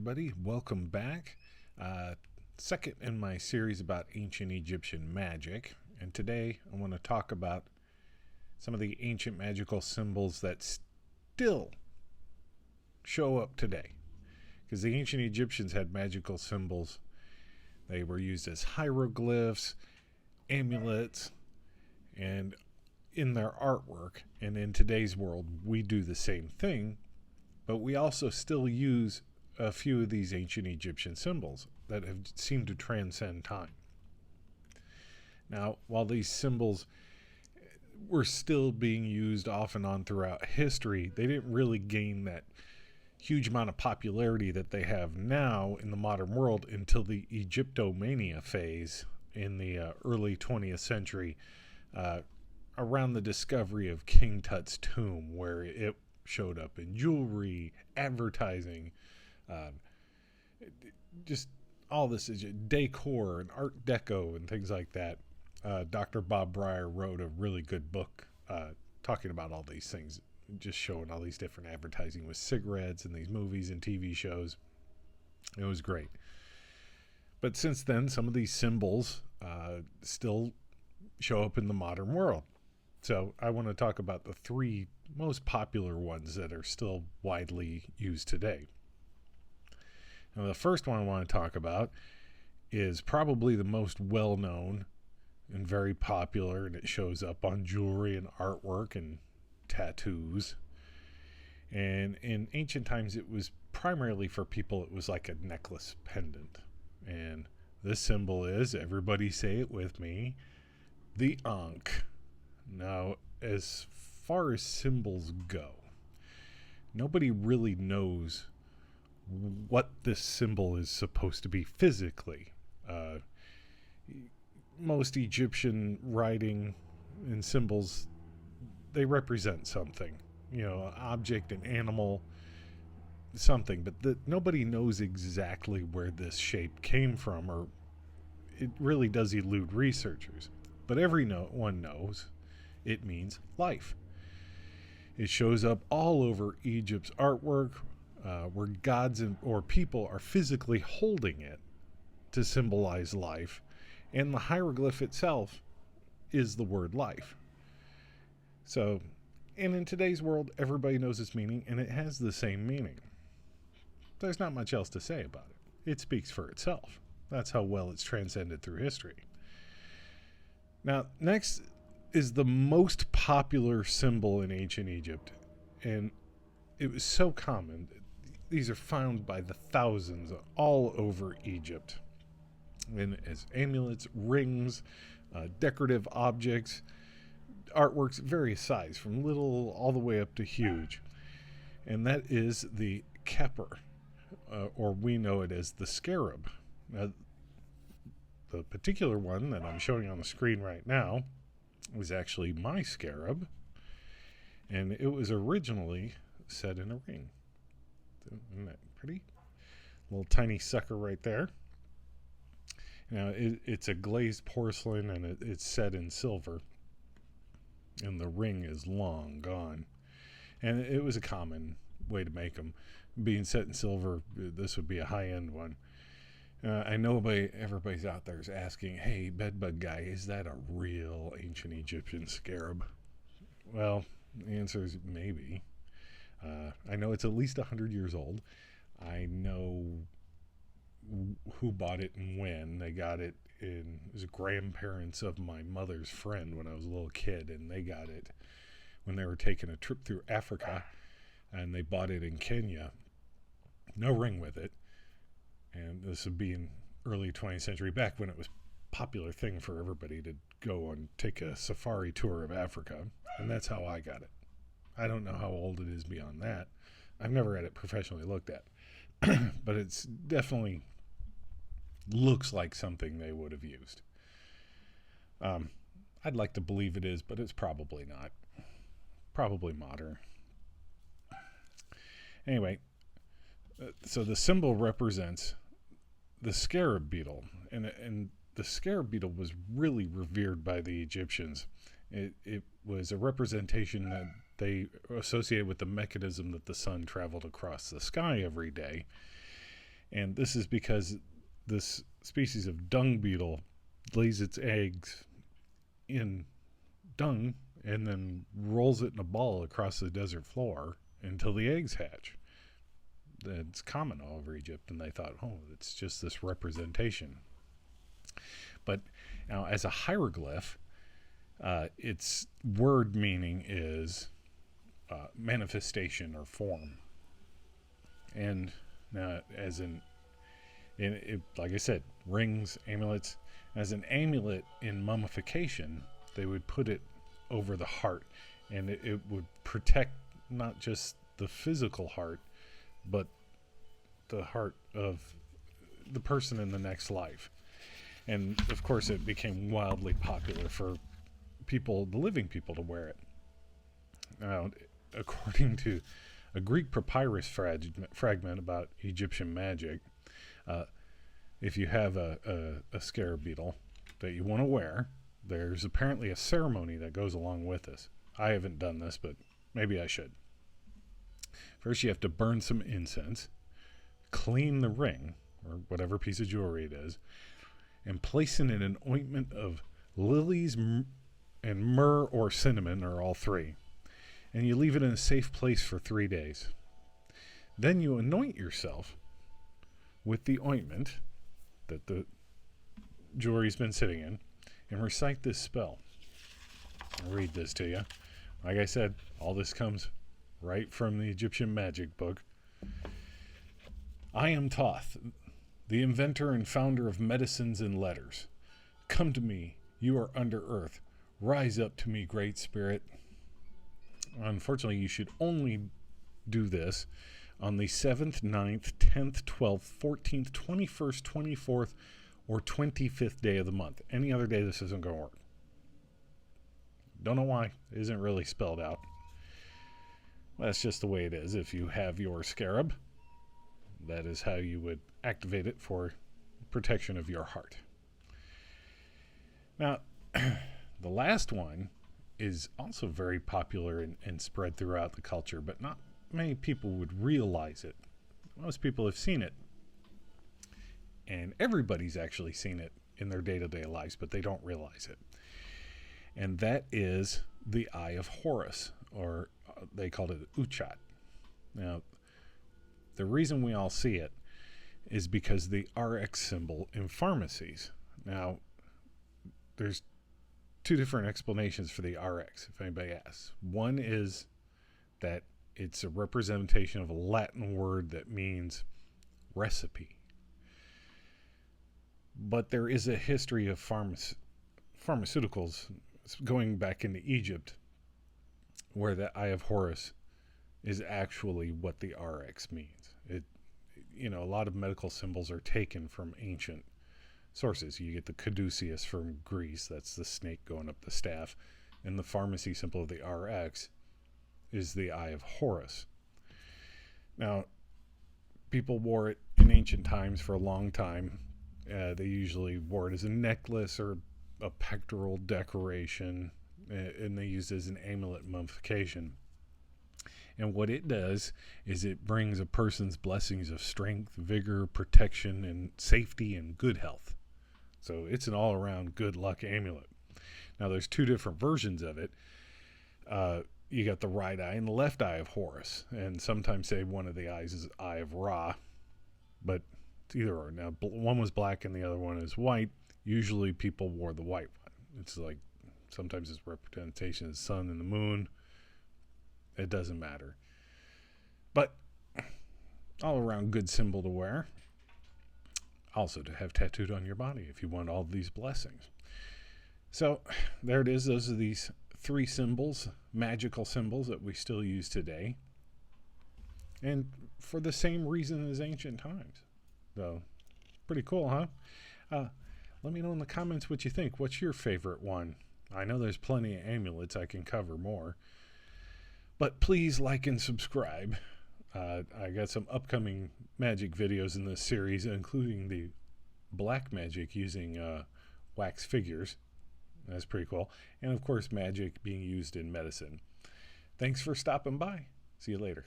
everybody. Welcome back. Second in my series about ancient Egyptian magic. And today I want to talk about some of the ancient magical symbols that still show up today. Because the ancient Egyptians had magical symbols. They were used as hieroglyphs, amulets, and in their artwork. And in today's world, we do the same thing. But we also still use a few of these ancient Egyptian symbols that have seemed to transcend time. Now, while these symbols were still being used off and on throughout history, they didn't really gain that huge amount of popularity that they have now in the modern world until the Egyptomania phase in the early 20th century, around the discovery of King Tut's tomb, where it showed up in jewelry, advertising, just all this is decor and art deco and things like that. Dr. Bob Breyer wrote a really good book talking about all these things, just showing all these different advertising with cigarettes and these movies and TV shows. It was great. But since then, some of these symbols still show up in the modern world. So I want to talk about the three most popular ones that are still widely used today. Now, the first one I want to talk about is probably the most well-known and very popular, and it shows up on jewelry and artwork and tattoos. And in ancient times, it was primarily for people, it was like a necklace pendant. And this symbol is, everybody say it with me, the ankh. Now, as far as symbols go, nobody really knows what this symbol is supposed to be physically. Most Egyptian writing and symbols, they represent something, an object, an animal, something, but nobody knows exactly where this shape came from, or it really does elude researchers. But everyone knows it means life. It shows up all over Egypt's artwork, where gods or people are physically holding it to symbolize life, and the hieroglyph itself is the word life. So, and in today's world, everybody knows its meaning, and it has the same meaning. There's not much else to say about it. It speaks for itself. That's how well it's transcended through history. Now, next is the most popular symbol in ancient Egypt, and it was so common. These are found by the thousands all over Egypt, and as amulets, rings, decorative objects, artworks, various size, from little all the way up to huge, and that is the Keper, or we know it as the Scarab. Now, the particular one that I'm showing on the screen right now was actually my scarab, and it was originally set in a ring. Isn't that pretty? Little tiny sucker right there. Now, it's a glazed porcelain, and it's set in silver, and the ring is long gone. And it was a common way to make them. Being set in silver, this would be a high-end one. I know everybody's out there is asking, hey, bedbug guy, is that a real ancient Egyptian scarab? Well, the answer is maybe. I know it's at least 100 years old. I know who bought it and when. They got it it was grandparents of my mother's friend when I was a little kid, and they got it when they were taking a trip through Africa, and they bought it in Kenya. No ring with it. And this would be in early 20th century, back when it was a popular thing for everybody to go and take a safari tour of Africa. And that's how I got it. I don't know how old it is beyond that. I've never had it professionally looked at. But it's definitely looks like something they would have used. I'd like to believe it is, but it's probably not. Probably modern. Anyway, so the symbol represents the scarab beetle, and the scarab beetle was really revered by the Egyptians. It was a representation that they associated with the mechanism that the sun traveled across the sky every day, And this is because this species of dung beetle lays its eggs in dung and then rolls it in a ball across the desert floor until the eggs hatch. It's common all over Egypt, and they thought, oh, it's just this representation. But now, as a hieroglyph, its word meaning is manifestation or form. And as like I said, rings, amulets. As an amulet in mummification, they would put it over the heart, and it would protect not just the physical heart, but the heart of the person in the next life. And of course, it became wildly popular for people, the living people, to wear it. Now, according to a Greek papyrus fragment about Egyptian magic, if you have a scarab beetle that you want to wear, there's apparently a ceremony that goes along with this. I haven't done this, but maybe I should. First, you have to burn some incense, clean the ring, or whatever piece of jewelry it is, and place it in an ointment of lilies and myrrh or cinnamon, or all three. And you leave it in a safe place for 3 days. Then you anoint yourself with the ointment that the jewelry's been sitting in and recite this spell. I'll read this to you. Like I said, all this comes right from the Egyptian magic book. I am Thoth, the inventor and founder of medicines and letters. Come to me, you are under earth. Rise up to me, great spirit. Unfortunately, you should only do this on the 7th, 9th, 10th, 12th, 14th, 21st, 24th, or 25th day of the month. Any other day, this isn't going to work. Don't know why. It isn't really spelled out. That's just the way it is. If you have your scarab, that is how you would activate it for protection of your heart. Now, the last one is also very popular and spread throughout the culture, but not many people would realize it. Most people have seen it, and everybody's actually seen it in their day-to-day lives, but they don't realize it. And that is the Eye of Horus, or they called it utchat. Now, the reason we all see it is because the RX symbol in pharmacies. Now, there's two different explanations for the RX, if anybody asks. One is that it's a representation of a Latin word that means recipe. But there is a history of pharmaceuticals going back into Egypt where the Eye of Horus is actually what the RX means. A lot of medical symbols are taken from ancient sources. You get the caduceus from Greece, that's the snake going up the staff, and the pharmacy symbol of the RX is the Eye of Horus. Now, people wore it in ancient times for a long time. They usually wore it as a necklace or a pectoral decoration, and they used it as an amulet mummification. And what it does is it brings a person's blessings of strength, vigor, protection, and safety and good health. So it's an all-around good luck amulet. Now, there's two different versions of it. You got the right eye and the left eye of Horus. And sometimes say one of the eyes is Eye of Ra. But it's either or. Now, one was black and the other one is white. Usually people wore the white one. It's like sometimes it's representation of the sun and the moon. It doesn't matter. But all around good symbol to wear. Also to have tattooed on your body if you want all these blessings. So there it is. Those are these three symbols, magical symbols that we still use today. And for the same reason as ancient times. So pretty cool, huh? Let me know in the comments what you think. What's your favorite one? I know there's plenty of amulets. I can cover more. But please like and subscribe. I got some upcoming magic videos in this series, including the black magic using wax figures. That's pretty cool. And of course, magic being used in medicine. Thanks for stopping by. See you later.